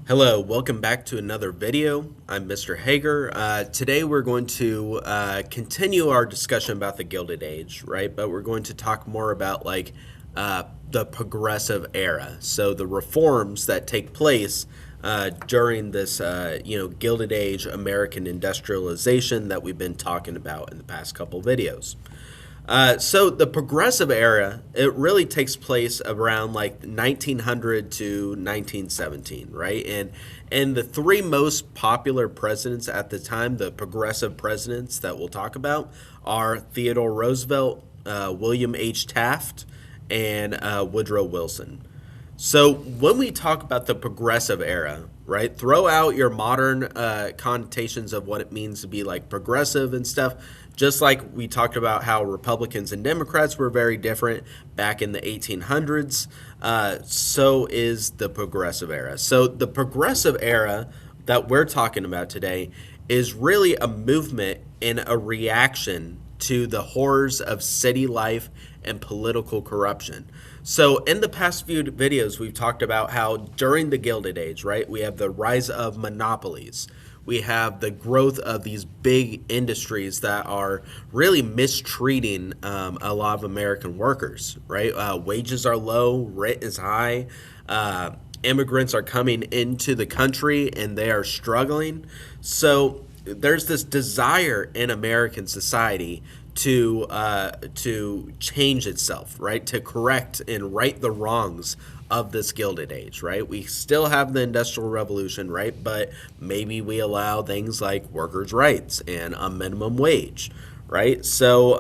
Hello, welcome back to another video. I'm Mr. Hager. Today we're going to continue our discussion about the Gilded Age, right? But we're going to talk more about the Progressive Era. So the reforms that take place during this, Gilded Age American industrialization that we've been talking about in the past couple videos. So the Progressive Era, it really takes place around like 1900 to 1917, right? And the three most popular presidents at the time, the progressive presidents that we'll talk about, are Theodore Roosevelt, William H. Taft, and Woodrow Wilson. So when we talk about the progressive era, right, throw out your modern connotations of what it means to be like progressive and stuff. Just like we talked about how Republicans and Democrats were very different back in the 1800s, so is the progressive era. So the progressive era that we're talking about today is really a movement and a reaction to the horrors of city life and political corruption. So in the past few videos, we've talked about how during the Gilded Age, right, we have the rise of monopolies. We have the growth of these big industries that are really mistreating a lot of American workers, right? Wages are low, rent is high. Immigrants are coming into the country and they are struggling. So there's this desire in American society to change itself, right? To correct and right the wrongs of this Gilded Age, right? We still have the Industrial Revolution, right? But maybe we allow things like workers' rights and a minimum wage, right? So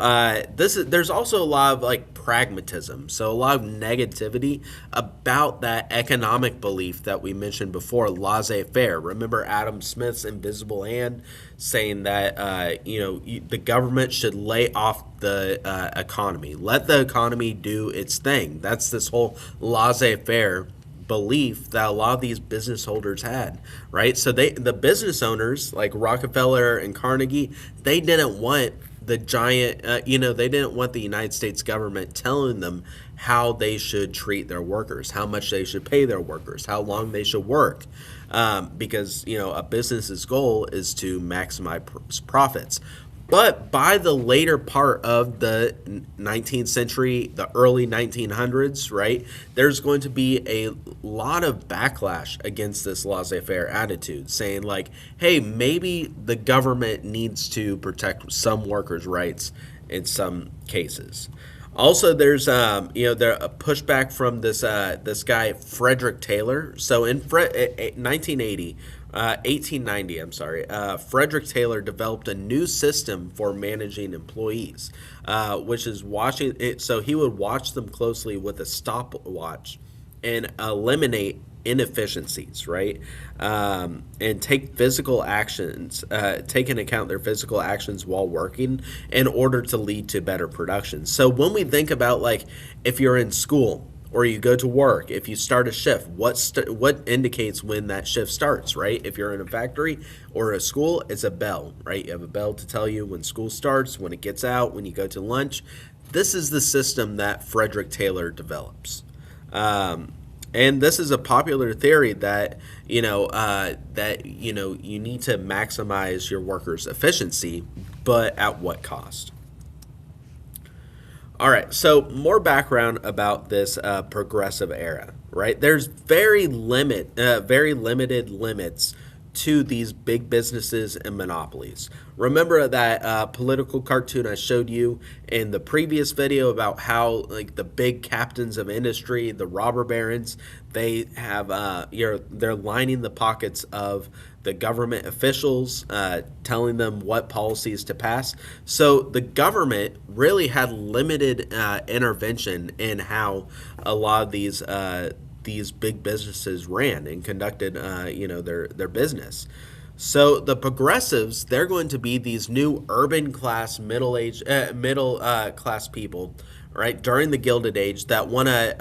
there's also a lot of like pragmatism, so a lot of negativity about that economic belief that we mentioned before, laissez-faire. Remember Adam Smith's invisible hand saying that the government should lay off the economy, let the economy do its thing. That's this whole laissez-faire belief that a lot of these business holders had, right? So the business owners like Rockefeller and Carnegie, they didn't want the giant, they didn't want the United States government telling them how they should treat their workers, how much they should pay their workers, how long they should work, because a business's goal is to maximize profits. But by the later part of the 19th century, the early 1900s, right, there's going to be a lot of backlash against this laissez-faire attitude, saying like, hey, maybe the government needs to protect some workers' rights in some cases. Also, there's there a pushback from this guy Frederick Taylor. So in 1980, 1890, I'm sorry, Frederick Taylor developed a new system for managing employees, which is watching it. So he would watch them closely with a stopwatch and eliminate inefficiencies, right? And take physical actions, take into account their physical actions while working in order to lead to better production. So when we think about like if you're in school or you go to work, if you start a shift, what indicates when that shift starts, right? If you're in a factory or a school, it's a bell, right? You have a bell to tell you when school starts, when it gets out, when you go to lunch. This is the system that Frederick Taylor develops. And this is a popular theory that you need to maximize your workers' efficiency, but at what cost? All right, so more background about this progressive era, right? There's very limited limits to these big businesses and monopolies. Remember that political cartoon I showed you in the previous video about how like the big captains of industry, the robber barons, they have they're lining the pockets of the government officials, telling them what policies to pass. So the government really had limited intervention in how a lot of these big businesses ran and conducted their business. So the progressives, they're going to be these new urban class middle class people, right, during the Gilded Age that want to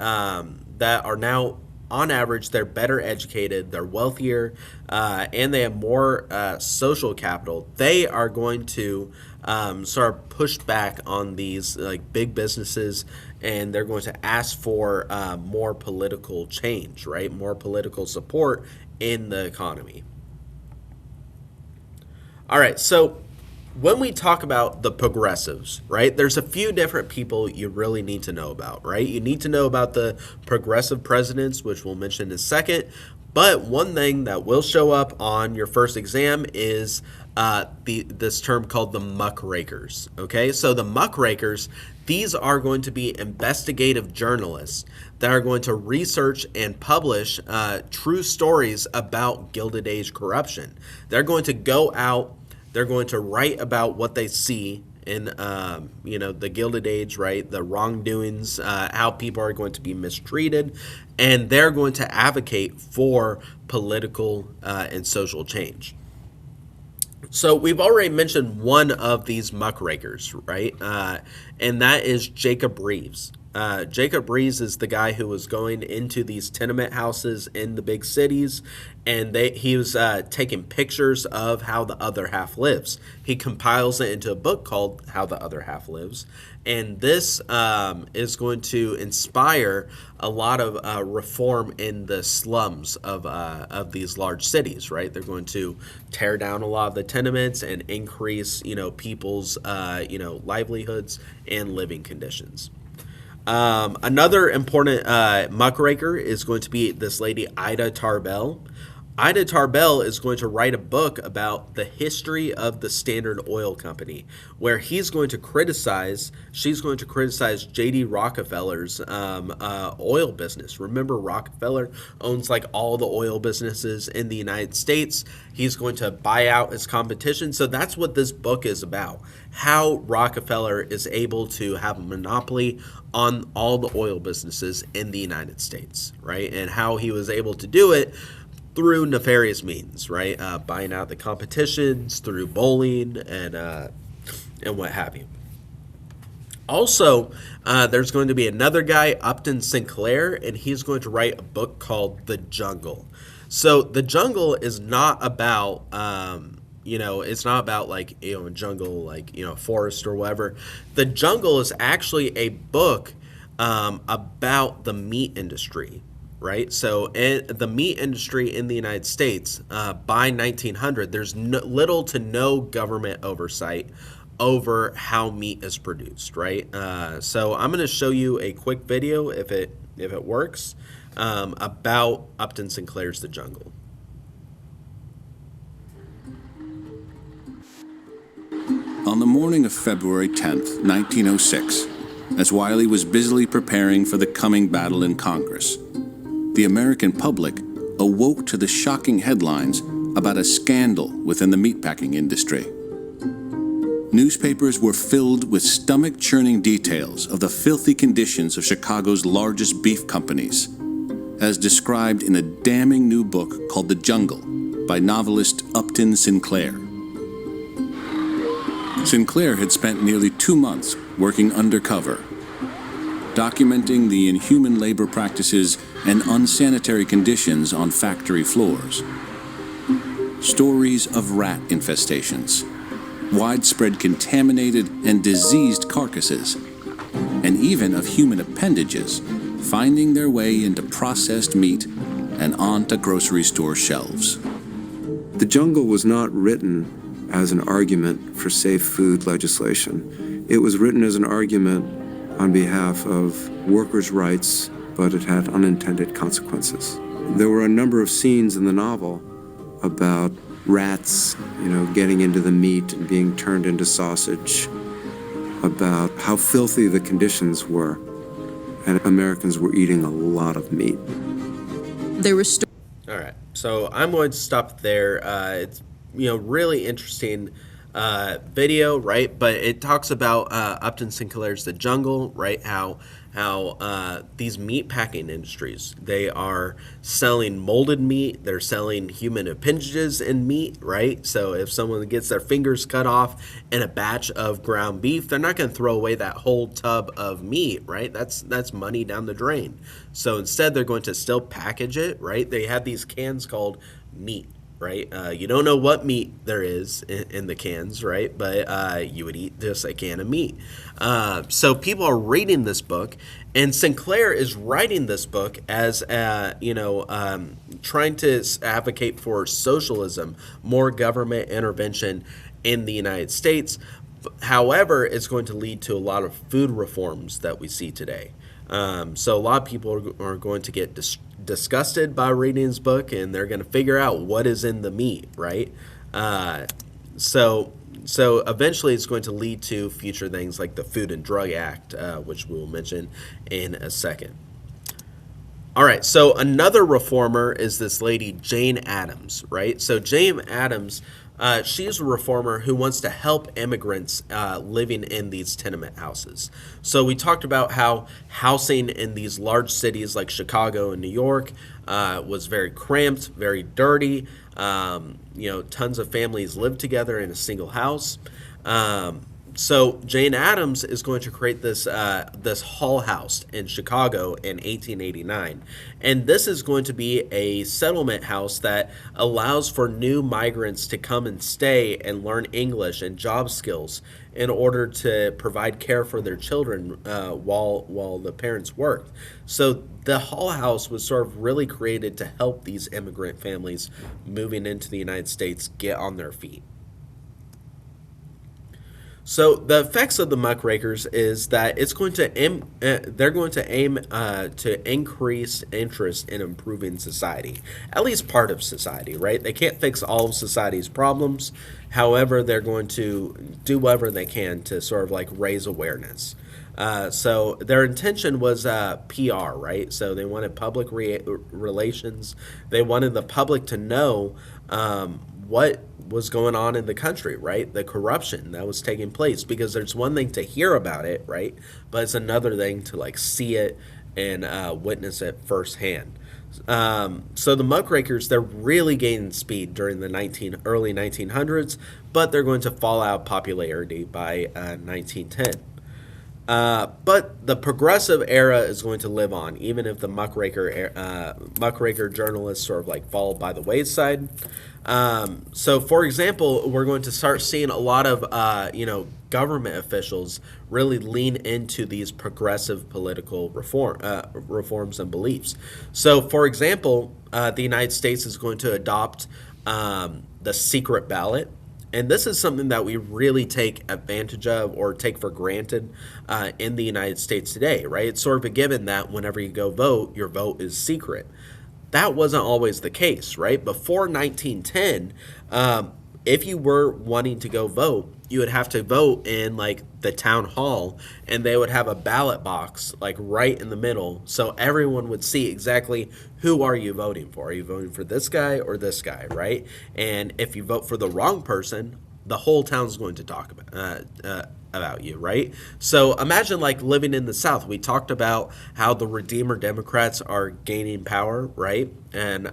that are now on average, they're better educated, they're wealthier, and they have more social capital. They are going to sort of push back on these like big businesses, and they're going to ask for more political change, right? More political support in the economy. All right, so when we talk about the progressives, right, there's a few different people you really need to know about, right? You need to know about the progressive presidents, which we'll mention in a second. But one thing that will show up on your first exam is this term called the muckrakers. Okay, so the muckrakers, these are going to be investigative journalists that are going to research and publish true stories about Gilded Age corruption. They're going to go out, they're going to write about what they see in the Gilded Age, right? The wrongdoings, how people are going to be mistreated, and they're going to advocate for political and social change. So we've already mentioned one of these muckrakers, right? And that is Jacob Riis. Jacob Riis is the guy who was going into these tenement houses in the big cities, and he was taking pictures of how the other half lives. He compiles it into a book called How the Other Half Lives, and this is going to inspire a lot of reform in the slums of these large cities. Right, they're going to tear down a lot of the tenements and increase people's livelihoods and living conditions. Another important muckraker is going to be this lady, Ida Tarbell. Ida Tarbell is going to write a book about the history of the Standard Oil Company, where she's going to criticize J.D. Rockefeller's oil business. Remember, Rockefeller owns like all the oil businesses in the United States. He's going to buy out his competition. So that's what this book is about, how Rockefeller is able to have a monopoly on all the oil businesses in the United States, right? And how he was able to do it through nefarious means, right? Buying out the competitions, through bullying, and what have you. Also, there's going to be another guy, Upton Sinclair, and he's going to write a book called The Jungle. So The Jungle is not about, it's not about like, a jungle, like, forest or whatever. The Jungle is actually a book about the meat industry. Right, so the meat industry in the United States by 1900, there's little to no government oversight over how meat is produced. Right, so I'm going to show you a quick video, if it works, about Upton Sinclair's The Jungle. On the morning of February 10th, 1906, as Wiley was busily preparing for the coming battle in Congress, the American public awoke to the shocking headlines about a scandal within the meatpacking industry. Newspapers were filled with stomach-churning details of the filthy conditions of Chicago's largest beef companies, as described in a damning new book called The Jungle by novelist Upton Sinclair. Sinclair had spent nearly 2 months working undercover, documenting the inhuman labor practices and unsanitary conditions on factory floors. Stories of rat infestations, widespread contaminated and diseased carcasses, and even of human appendages finding their way into processed meat and onto grocery store shelves. The Jungle was not written as an argument for safe food legislation. It was written as an argument on behalf of workers' rights, but it had unintended consequences. There were a number of scenes in the novel about rats, getting into the meat and being turned into sausage, about how filthy the conditions were, and Americans were eating a lot of meat. All right, so I'm going to stop there. It's really interesting video, right? But it talks about Upton Sinclair's The Jungle, right? How these meat packing industries, they are selling molded meat, they're selling human appendages in meat, right? So if someone gets their fingers cut off in a batch of ground beef, they're not going to throw away that whole tub of meat, right? That's money down the drain. So instead, they're going to still package it, right? They have these cans called meat, right? You don't know what meat there is in the cans, right? But you would eat just a can of meat. So people are reading this book, and Sinclair is writing this book as, trying to advocate for socialism, more government intervention in the United States. However, it's going to lead to a lot of food reforms that we see today. So a lot of people are going to get disgusted by reading his book, and they're going to figure out what is in the meat, right? So eventually it's going to lead to future things like the Food and Drug Act, which we will mention in a second. All right, so another reformer is this lady, Jane Addams, right? So Jane Addams, she's a reformer who wants to help immigrants living in these tenement houses. So we talked about how housing in these large cities like Chicago and New York was very cramped, very dirty. Tons of families live together in a single house. So Jane Addams is going to create this Hull House in Chicago in 1889, and this is going to be a settlement house that allows for new migrants to come and stay and learn English and job skills in order to provide care for their children while the parents worked. So the Hull House was sort of really created to help these immigrant families moving into the United States get on their feet. So the effects of the muckrakers is that it's going to they're going to aim to increase interest in improving society, at least part of society, right? They can't fix all of society's problems. However, they're going to do whatever they can to sort of like raise awareness. So their intention was PR, right? So they wanted public relations. They wanted the public to know what was going on in the country, right? The corruption that was taking place, because there's one thing to hear about it, right? But it's another thing to like see it and witness it firsthand. So the muckrakers, they're really gaining speed during the early 1900s, but they're going to fall out of popularity by 1910. But the progressive era is going to live on, even if the muckraker journalists sort of like fall by the wayside. So, for example, we're going to start seeing a lot of government officials really lean into these progressive political reforms and beliefs. So, for example, the United States is going to adopt the secret ballot. And this is something that we really take advantage of or take for granted in the United States today, right? It's sort of a given that whenever you go vote, your vote is secret. That wasn't always the case, right? Before 1910, if you were wanting to go vote, you would have to vote in like the town hall, and they would have a ballot box like right in the middle, so everyone would see exactly who are you voting for. Are you voting for this guy or this guy, right? And if you vote for the wrong person, the whole town's going to talk about you, right? So imagine like living in the South. We talked about how the Redeemer Democrats are gaining power, right? And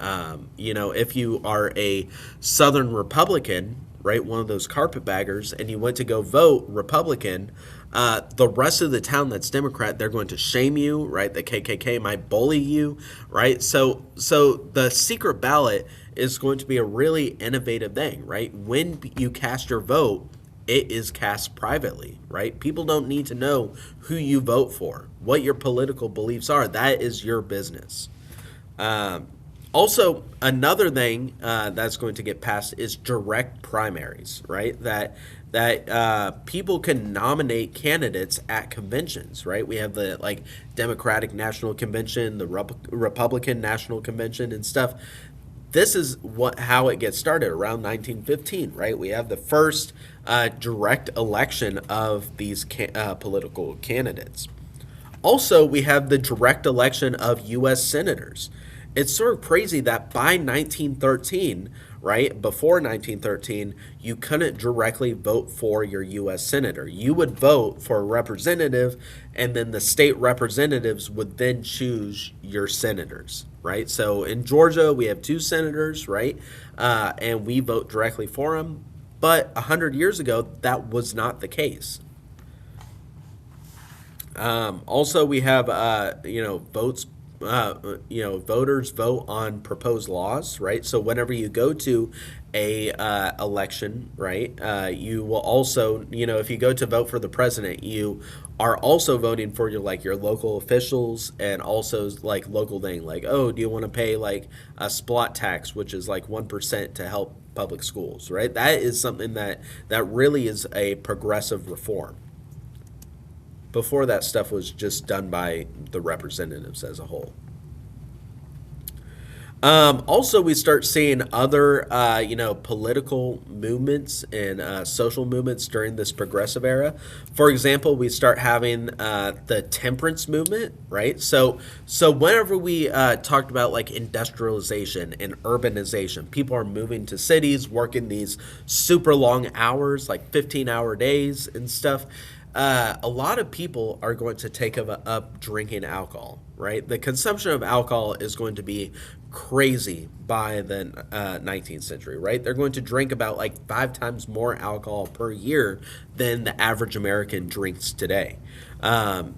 if you are a Southern Republican, right, one of those carpetbaggers, and you went to go vote Republican, the rest of the town that's Democrat, they're going to shame you, right? The KKK might bully you, right? So the secret ballot is going to be a really innovative thing, right? When you cast your vote, it is cast privately, right? People don't need to know who you vote for, what your political beliefs are. That is your business. Also, another thing that's going to get passed is direct primaries, right? That people can nominate candidates at conventions, right? We have the like Democratic National Convention, the Republican National Convention, and stuff. This is how it gets started around 1915, right? We have the first direct election of these political candidates. Also, we have the direct election of U.S. senators. It's sort of crazy that by 1913, right? Before 1913, you couldn't directly vote for your U.S. senator. You would vote for a representative, and then the state representatives would then choose your senators, right? So in Georgia, we have two senators, right? And we vote directly for them. But 100 years ago, that was not the case. Also, we have votes. Voters vote on proposed laws, right? So whenever you go to a election, right, you will also, if you go to vote for the president, you are also voting for your local officials, and also like local thing, like, oh, do you want to pay like a splot tax, which is like 1% to help public schools, right? That is something that really is a progressive reform. Before, that stuff was just done by the representatives as a whole. Also, we start seeing other, political movements and social movements during this progressive era. For example, we start having the temperance movement, right? So whenever we talked about like industrialization and urbanization, people are moving to cities, working these super long hours, like 15-hour days and stuff. A lot of people are going to take up drinking alcohol, right? The consumption of alcohol is going to be crazy by the 19th century, right? They're going to drink about like 5 times more alcohol per year than the average American drinks today.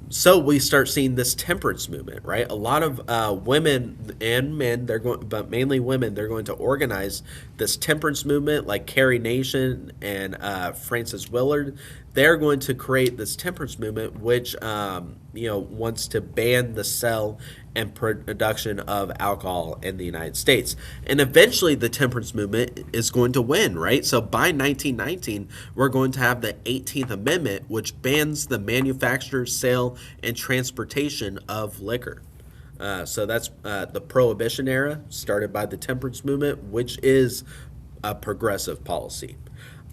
So we start seeing this temperance movement, right? A lot of women and men, but mainly women, they're going to organize this temperance movement, like Carrie Nation and Frances Willard. They're going to create this temperance movement, which wants to ban the sale and production of alcohol in the United States. And eventually the temperance movement is going to win, right? So by 1919, we're going to have the 18th Amendment, which bans the manufacture, sale, and transportation of liquor. So that's the Prohibition era, started by the temperance movement, which is a progressive policy.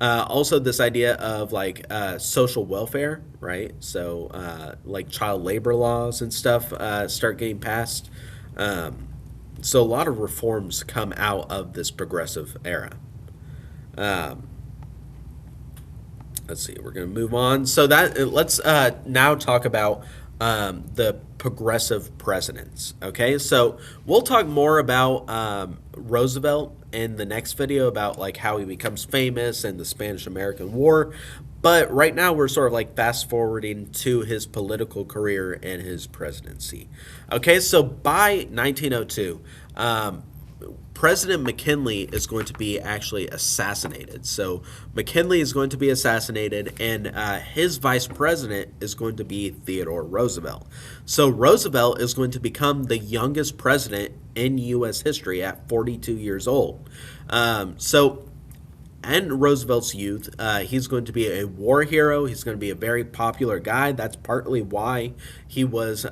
Also, this idea of like social welfare, right? So, like child labor laws and stuff start getting passed. So, a lot of reforms come out of this progressive era. Um, let's see, we're going to move on. So, let's now talk about the progressive presidents. Okay, so we'll talk more about Roosevelt in the next video, about like how he becomes famous and the Spanish American War. But right now we're sort of like fast forwarding to his political career and his presidency. Okay, so by 1902, President McKinley is going to be actually assassinated. So McKinley is going to be assassinated, and his vice president is going to be Theodore Roosevelt. So Roosevelt is going to become the youngest president in U.S. history at 42 years old. And Roosevelt's youth, he's going to be a war hero. He's going to be a very popular guy. That's partly why he was,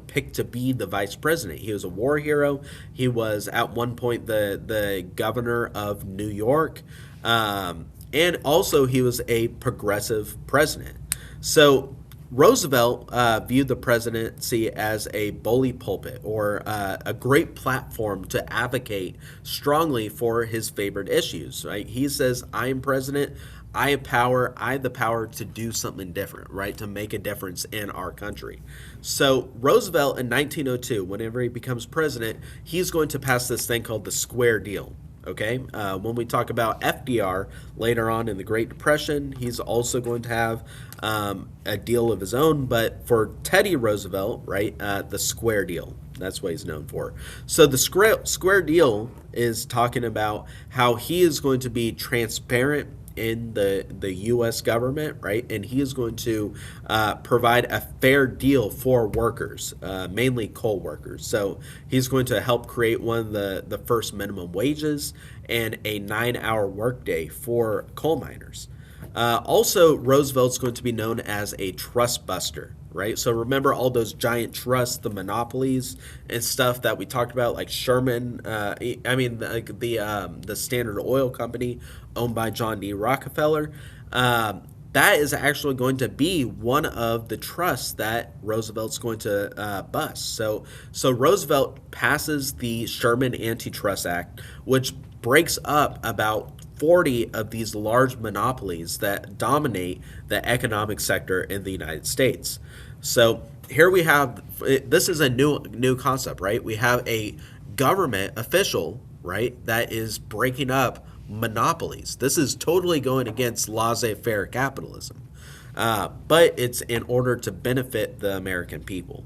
picked to be the vice president. He was a war hero. He was at one point the governor of New York, and also he was a progressive president. So Roosevelt viewed the presidency as a bully pulpit, or a great platform to advocate strongly for his favorite issues. Right? He says, "I am president. I have power. I have the power to do something different. Right? To make a difference in our country." So Roosevelt in 1902, whenever he becomes president, he's going to pass this thing called the Square Deal. Okay, when we talk about FDR later on in the Great Depression, he's also going to have a deal of his own. But for Teddy Roosevelt, right, the Square Deal, that's what he's known for. So the Square Deal is talking about how he is going to be transparent in the U.S. government, right? And he is going to provide a fair deal for workers, mainly coal workers. So he's going to help create one of the first minimum wages and a 9-hour workday for coal miners. Also, Roosevelt's going to be known as a trust buster, right? So remember all those giant trusts, the monopolies and stuff that we talked about, like Sherman. The Standard Oil Company, owned by John D. Rockefeller. that is actually going to be one of the trusts that Roosevelt's going to bust. So Roosevelt passes the Sherman Antitrust Act, which breaks up about 40 of these large monopolies that dominate the economic sector in the United States. So here we have, this is a new concept, right? We have a government official, right, that is breaking up monopolies. This is totally going against laissez-faire capitalism, but it's in order to benefit the American people.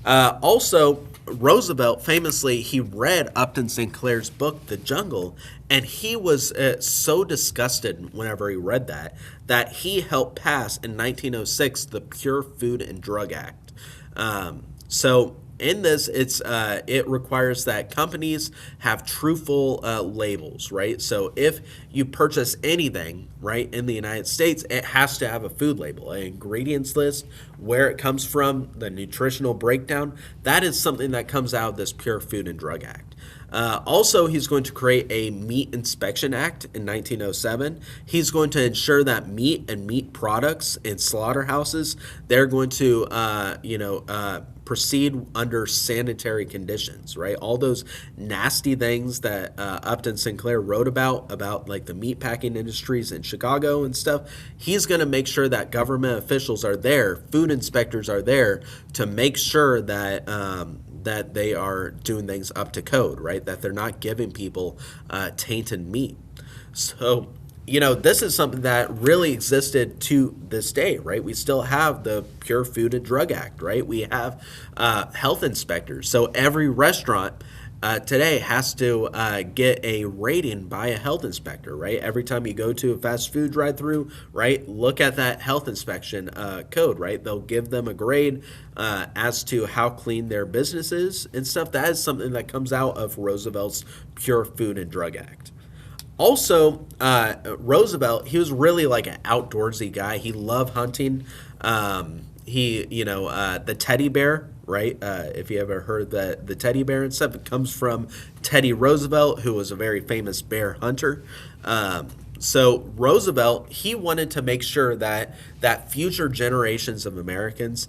Also, Roosevelt famously, he read Upton Sinclair's book, The Jungle, and he was so disgusted whenever he read that he helped pass in 1906 the Pure Food and Drug Act. So in this, it requires that companies have truthful labels, right? So if you purchase anything, right, in the United States, it has to have a food label, an ingredients list, where it comes from, the nutritional breakdown. That is something that comes out of this Pure Food and Drug Act. Also, he's going to create a Meat Inspection Act in 1907. He's going to ensure that meat and meat products in slaughterhouses, they're going to, proceed under sanitary conditions, right? All those nasty things that Upton Sinclair wrote about like the meatpacking industries in Chicago and stuff. He's going to make sure that government officials are there, food inspectors are there to make sure that that they are doing things up to code, right? That they're not giving people tainted meat. So, this is something that really existed to this day, right? We still have the Pure Food and Drug Act, right? We have health inspectors. So every restaurant today has to get a rating by a health inspector, right? Every time you go to a fast food drive-through, right, look at that health inspection code, right? They'll give them a grade as to how clean their business is and stuff. That is something that comes out of Roosevelt's Pure Food and Drug Act. Also, Roosevelt, he was really like an outdoorsy guy. He loved hunting. The teddy bear, right? If you ever heard the teddy bear and stuff, it comes from Teddy Roosevelt, who was a very famous bear hunter. So Roosevelt, he wanted to make sure that future generations of Americans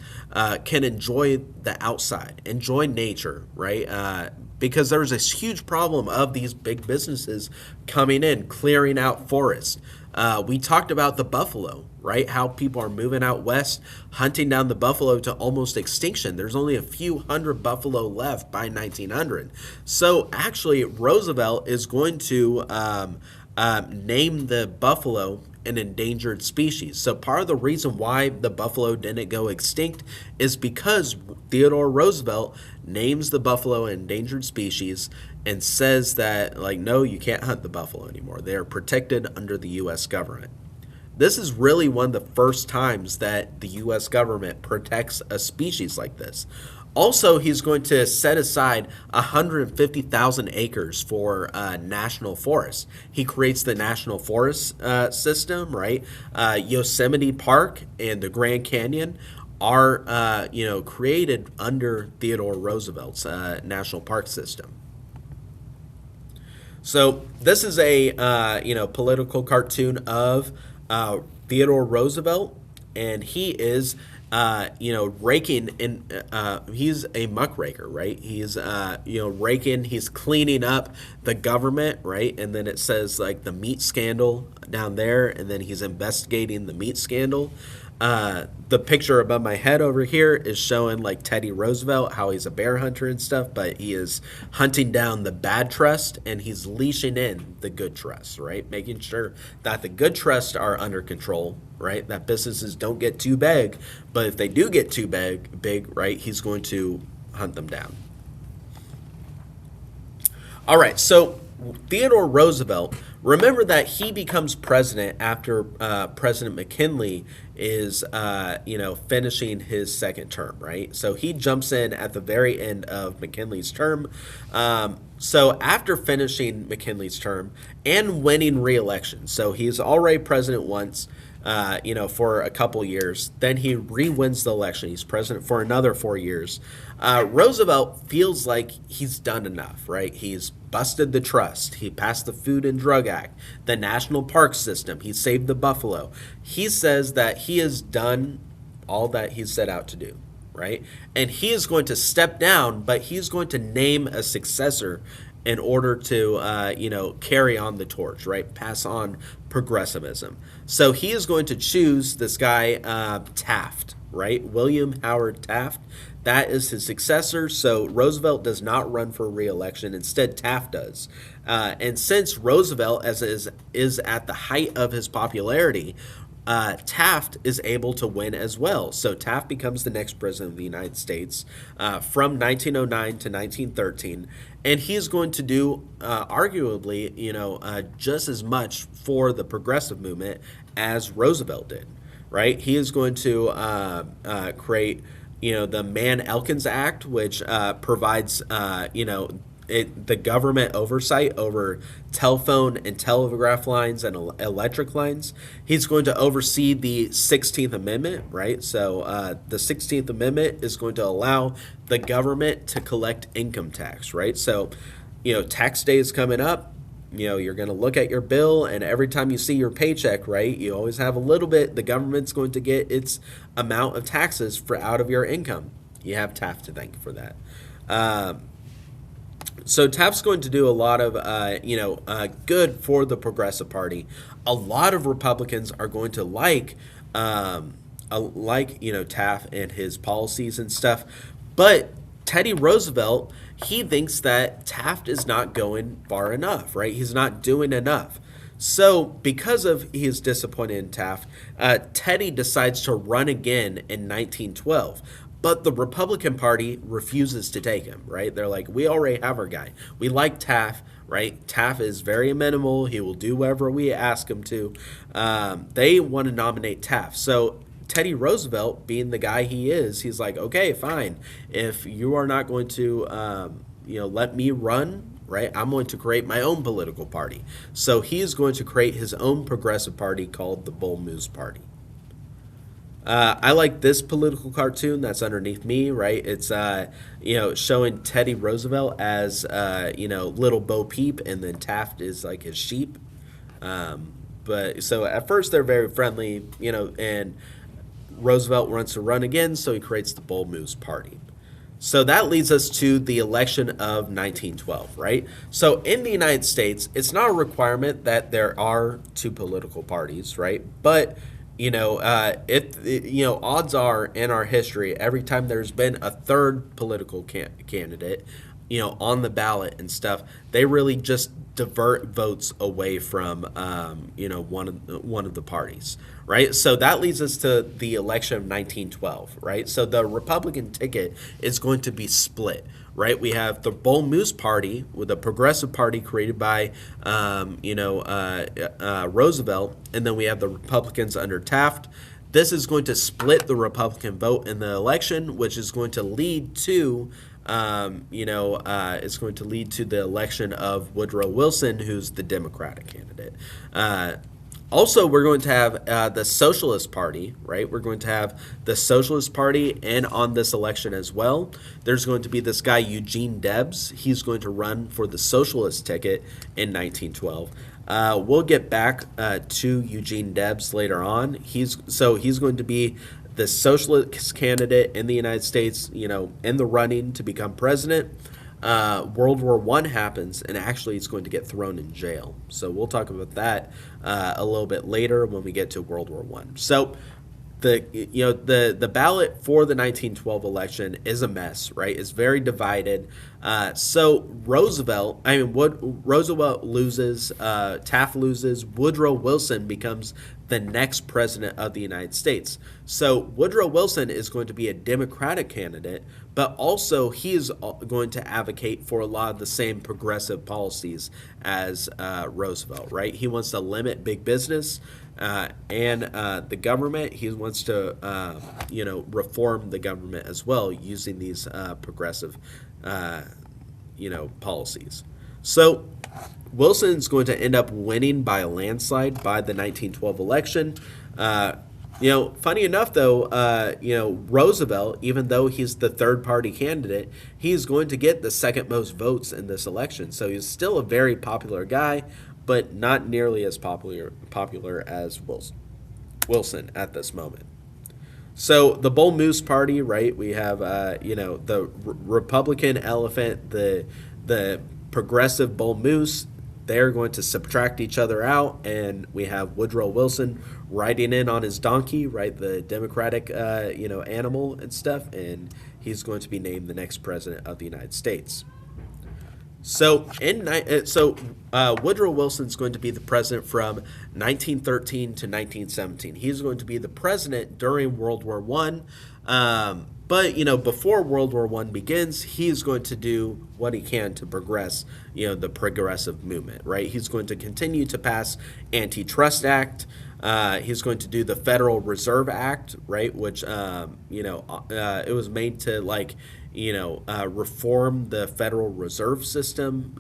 can enjoy the outside, enjoy nature, right? Because there's this huge problem of these big businesses coming in, clearing out forests. We talked about the buffalo, right? How people are moving out west, hunting down the buffalo to almost extinction. There's only a few hundred buffalo left by 1900. So actually, Roosevelt is going to name the buffalo an endangered species. So part of the reason why the buffalo didn't go extinct is because Theodore Roosevelt names the buffalo an endangered species and says that, like, no, you can't hunt the buffalo anymore. They are protected under the U.S. government. This is really one of the first times that the U.S. government protects a species like this. Also, he's going to set aside 150,000 acres for national forests. He creates the national forest system, right? Yosemite Park and the Grand Canyon are, created under Theodore Roosevelt's national park system. So this is a, political cartoon of Theodore Roosevelt, and he is raking in, he's a muckraker, right? He's, raking, he's cleaning up the government, right? And then it says like the meat scandal down there, and then he's investigating the meat scandal. The picture above my head over here is showing like Teddy Roosevelt, how he's a bear hunter and stuff, but he is hunting down the bad trust and he's leashing in the good trust, right? Making sure that the good trusts are under control, right? That businesses don't get too big, but if they do get too big, right, he's going to hunt them down. All right, so Theodore Roosevelt, remember that he becomes president after President McKinley is, finishing his second term, right? So he jumps in at the very end of McKinley's term. So after finishing McKinley's term and winning re-election, so he's already president once, for a couple years. Then he re-wins the election. He's president for another 4 years. Roosevelt feels like he's done enough, right? He's busted the trust. He passed the Food and Drug Act, the National Park System. He saved the buffalo. He says that he has done all that he set out to do, right? And he is going to step down, but he's going to name a successor in order to, carry on the torch, right? Pass on progressivism. So he is going to choose this guy, Taft, right? William Howard Taft. That is his successor. So Roosevelt does not run for re-election. Instead, Taft does. And since Roosevelt is at the height of his popularity, Taft is able to win as well. So Taft becomes the next president of the United States from 1909 to 1913, and he's going to do arguably, just as much for the progressive movement as Roosevelt did. Right? He is going to create, the Mann-Elkins Act, which provides, the government oversight over telephone and telegraph lines and electric lines. He's going to oversee the 16th Amendment, right? So the 16th Amendment is going to allow the government to collect income tax, right? So, tax day is coming up. You're going to look at your bill, and every time you see your paycheck, right, you always have a little bit. The government's going to get its amount of taxes out of your income. You have Taft to thank for that. So Taft's going to do a lot of, good for the Progressive Party. A lot of Republicans are going to like Taft and his policies and stuff. But Teddy Roosevelt, he thinks that Taft is not going far enough, right? He's not doing enough. So because of his disappointed in Taft, Teddy decides to run again in 1912. But the Republican Party refuses to take him, right? They're like, we already have our guy. We like Taft, right? Taft is very amenable. He will do whatever we ask him to. They want to nominate Taft. So Teddy Roosevelt, being the guy he is, he's like, okay, fine. If you are not going to, let me run, right, I'm going to create my own political party. So he is going to create his own progressive party called the Bull Moose Party. I like this political cartoon that's underneath me, right? It's, showing Teddy Roosevelt as, little Bo Peep, and then Taft is like his sheep. But so at first they're very friendly, and Roosevelt wants to run again, so he creates the Bull Moose Party. So that leads us to the election of 1912, right? So in the United States, it's not a requirement that there are two political parties, right? But odds are in our history, every time there's been a third political candidate, on the ballot and stuff, they really just divert votes away from, one of the parties, right? So that leads us to the election of 1912, right? So the Republican ticket is going to be split, right? We have the Bull Moose Party, with a progressive party created by, Roosevelt, and then we have the Republicans under Taft. This is going to split the Republican vote in the election, which is going to lead to, it's going to lead to the election of Woodrow Wilson, who's the Democratic candidate. Also, we're going to have the Socialist Party, right? We're going to have the Socialist Party in on this election as well. There's going to be this guy, Eugene Debs. He's going to run for the Socialist ticket in 1912. We'll get back to Eugene Debs later on. He's going to be the socialist candidate in the United States, in the running to become president. World War I happens, and actually he's going to get thrown in jail. So we'll talk about that a little bit later when we get to World War I. So the ballot for the 1912 election is a mess, right? It's very divided. So Roosevelt loses, Taft loses, Woodrow Wilson becomes the next president of the United States. So Woodrow Wilson is going to be a Democratic candidate, but also he is going to advocate for a lot of the same progressive policies as Roosevelt, right? He wants to limit big business and the government. He wants to, reform the government as well using these progressive, policies. So Wilson's going to end up winning by a landslide by the 1912 election. Funny enough, though, Roosevelt, even though he's the third party candidate, he's going to get the second most votes in this election. So he's still a very popular guy, but not nearly as popular as Wilson at this moment. So the Bull Moose Party, right? We have, the Republican elephant, the progressive Bull Moose. They're going to subtract each other out, and we have Woodrow Wilson riding in on his donkey, right? The Democratic, animal and stuff, and he's going to be named the next president of the United States. Woodrow Wilson's going to be the president from 1913 to 1917. He's going to be the president during World War One. But before World War One begins, he's going to do what he can to progress, the progressive movement, right? He's going to continue to pass Antitrust Act. He's going to do the Federal Reserve Act, right? Which it was made to reform the Federal Reserve System.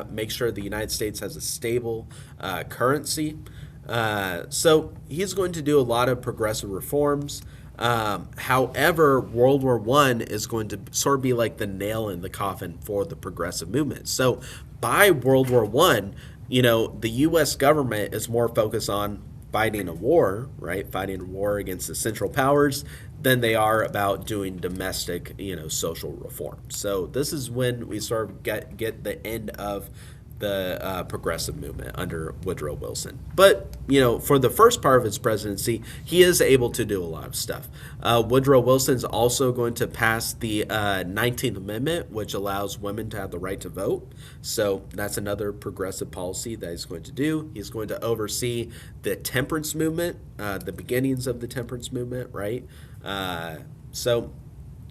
Make sure the United States has a stable currency. So he's going to do a lot of progressive reforms. However, World War One is going to sort of be like the nail in the coffin for the progressive movement. So by World War One, the U.S. government is more focused on fighting a war, right? Fighting a war against the Central Powers than they are about doing domestic, social reform. So this is when we sort of get the end of the progressive movement under Woodrow Wilson. But, for the first part of his presidency, he is able to do a lot of stuff. Woodrow Wilson's also going to pass the 19th Amendment, which allows women to have the right to vote. So that's another progressive policy that he's going to do. He's going to oversee the temperance movement, the beginnings of the temperance movement, right? So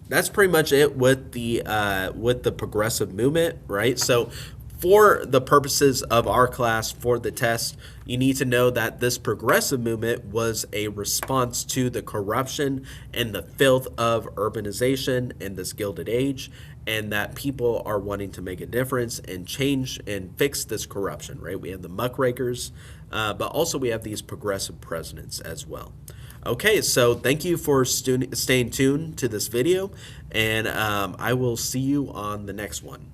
that's pretty much it with the progressive movement, right? So for the purposes of our class, for the test, you need to know that this progressive movement was a response to the corruption and the filth of urbanization in this Gilded Age, and that people are wanting to make a difference and change and fix this corruption, right? We have the muckrakers, but also we have these progressive presidents as well. Okay, so thank you for staying tuned to this video, and I will see you on the next one.